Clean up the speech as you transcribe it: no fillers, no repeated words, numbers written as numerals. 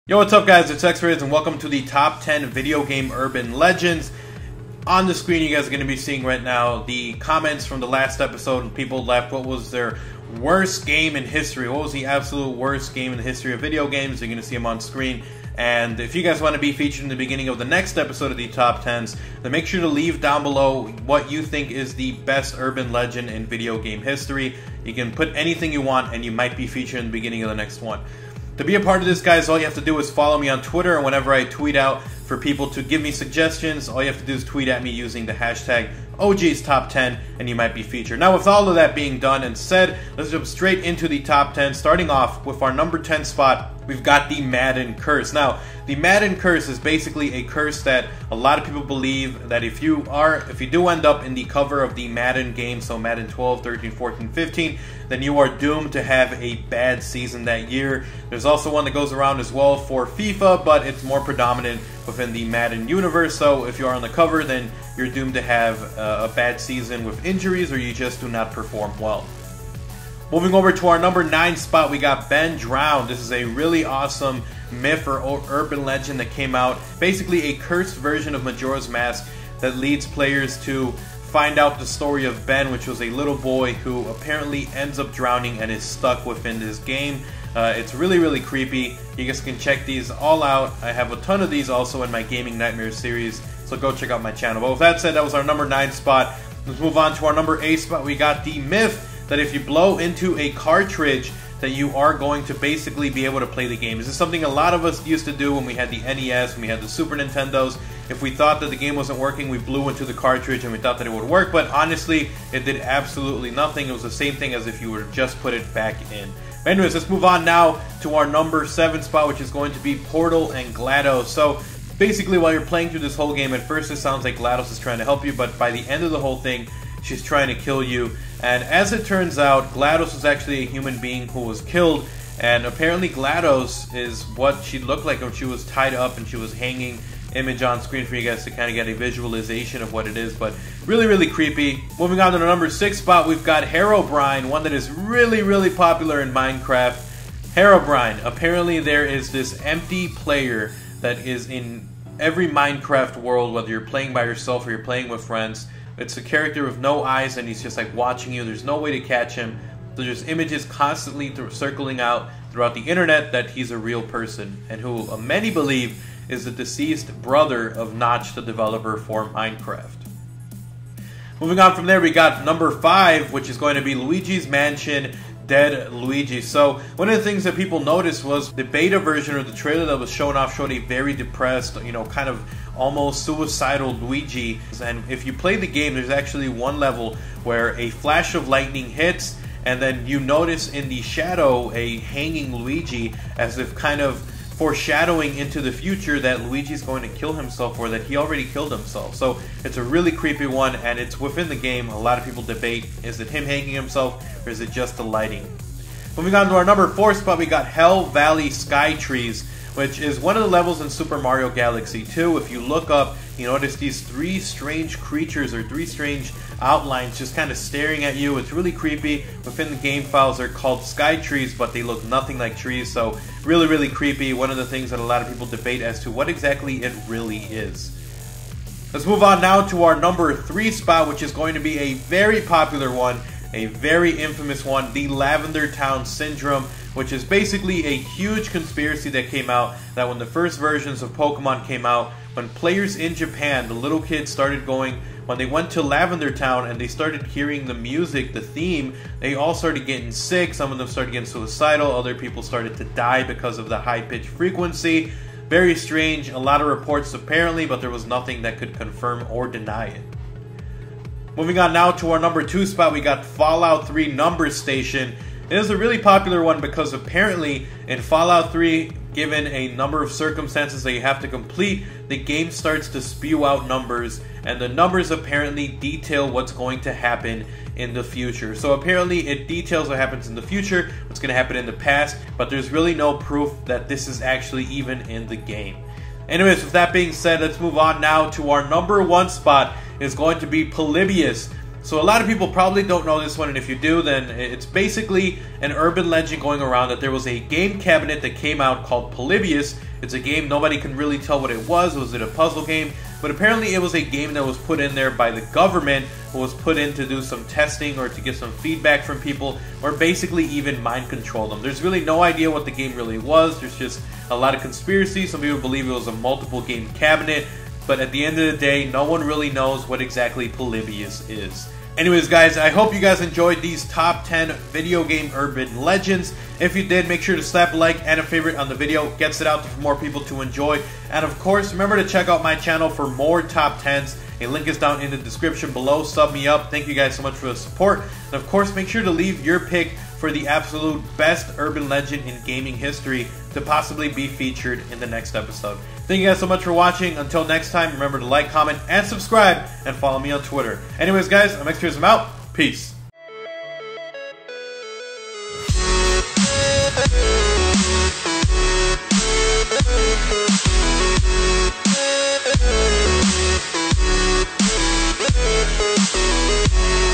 Yo, what's up guys, it's Rayz and welcome to the top 10 video game urban legends. On the screen you guys are going to be seeing right now the comments from the last episode, and people left what was their worst game in history. What was the absolute worst game in the history of video games? You're going to see them on screen. And if you guys want to be featured in the beginning of the next episode of the top 10s, then make sure to leave down below what you think is the best urban legend in video game history. You can put anything you want and you might be featured in the beginning of the next one. To be a part of this, guys, all you have to do is follow me on Twitter, and whenever I tweet out for people to give me suggestions, all you have to do is tweet at me using the hashtag OGsTop10, and you might be featured. Now, with all of that being done and said, let's jump straight into the top 10, starting off with our number 10 spot. We've got the Madden Curse. Now, the Madden Curse is basically a curse that a lot of people believe that if you do end up in the cover of the Madden game, so Madden 12, 13, 14, 15, then you are doomed to have a bad season that year. There's also one that goes around as well for FIFA, but it's more predominant within the Madden universe, so if you are on the cover, then you're doomed to have a bad season with injuries, or you just do not perform well. Moving over to our number 9 spot, we got Ben Drowned. This is a really awesome myth or urban legend that came out. Basically a cursed version of Majora's Mask that leads players to find out the story of Ben, which was a little boy who apparently ends up drowning and is stuck within this game. It's really creepy. You guys can check these all out. I have a ton of these also in my Gaming Nightmares series, so go check out my channel. But with that said, that was our number 9 spot. Let's move on to our number 8 spot. We got the myth that if you blow into a cartridge, that you are going to basically be able to play the game. This is something a lot of us used to do when we had the NES, when we had the Super Nintendos. If we thought that the game wasn't working, we blew into the cartridge and we thought that it would work, but honestly, it did absolutely nothing. It was the same thing as if you were to just put it back in. Anyways, let's move on now to our number 7 spot, which is going to be Portal and GLaDOS. So basically, while you're playing through this whole game, at first it sounds like GLaDOS is trying to help you, but by the end of the whole thing, she's trying to kill you. And as it turns out, GLaDOS was actually a human being who was killed, and apparently GLaDOS is what she looked like when she was tied up and she was hanging. Image on screen for you guys to kind of get a visualization of what it is, but really creepy. Moving on to the number 6 spot, we've got Herobrine, one that is really popular in Minecraft. Herobrine, apparently there is this empty player that is in every Minecraft world, whether you're playing by yourself or you're playing with friends. It's a character with no eyes, and he's just like watching you. There's no way to catch him. So there's images constantly circling out throughout the internet that he's a real person, and who many believe is the deceased brother of Notch, the developer for Minecraft. Moving on from there, we got number 5, which is going to be Luigis Mansion, Dead Luigi. So one of the things that people noticed was the beta version, or the trailer that was shown off, showed a very depressed, kind of almost suicidal Luigi. And if you play the game, there's actually one level where a flash of lightning hits, and then you notice in the shadow a hanging Luigi, as if kind of foreshadowing into the future that Luigi's going to kill himself, or that he already killed himself. So it's a really creepy one, and it's within the game. A lot of people debate, is it him hanging himself, or is it just the lighting? Moving on to our number 4 spot, we got Hell Valley Sky Trees, which is one of the levels in Super Mario Galaxy 2. If you look up, you notice these 3 strange creatures, or 3 strange outlines just kind of staring at you. It's really creepy. Within the game files, they're called sky trees, but they look nothing like trees, so really creepy. One of the things that a lot of people debate as to what exactly it really is. Let's move on now to our number 3 spot, which is going to be a very popular one, a very infamous one, the Lavender Town Syndrome, which is basically a huge conspiracy that came out, that when the first versions of Pokemon came out, when players in Japan, the little kids started going, when they went to Lavender Town and they started hearing the music, the theme, they all started getting sick. Some of them started getting suicidal. Other people started to die because of the high-pitched frequency. Very strange. A lot of reports apparently, but there was nothing that could confirm or deny it. Moving on now to our number 2 spot, we got Fallout 3 Number Station. It is a really popular one because apparently in Fallout 3, given a number of circumstances that you have to complete, the game starts to spew out numbers, and the numbers apparently detail what's going to happen in the future. So apparently it details what happens in the future, what's going to happen in the past, but there's really no proof that this is actually even in the game. Anyways, with that being said, let's move on now to our number 1 spot. Is going to be Polybius. So a lot of people probably don't know this one, and if you do, then it's basically an urban legend going around that there was a game cabinet that came out called Polybius. It's a game nobody can really tell what it was. Was it a puzzle game? But apparently it was a game that was put in there by the government, or was put in to do some testing or to get some feedback from people, or basically even mind control them. There's really no idea what the game really was. There's just a lot of conspiracy. Some people believe it was a multiple game cabinet, but at the end of the day, no one really knows what exactly Polybius is. Anyways, guys, I hope you guys enjoyed these top 10 video game urban legends. If you did, make sure to slap a like and a favorite on the video. Gets it out for more people to enjoy. And of course, remember to check out my channel for more top 10s. A link is down in the description below. Sub me up. Thank you guys so much for the support. And of course, make sure to leave your pick for the absolute best urban legend in gaming history to possibly be featured in the next episode. Thank you guys so much for watching. Until next time, remember to like, comment, and subscribe, and follow me on Twitter. Anyways, guys, I'm X-Fears, I'm out. Peace.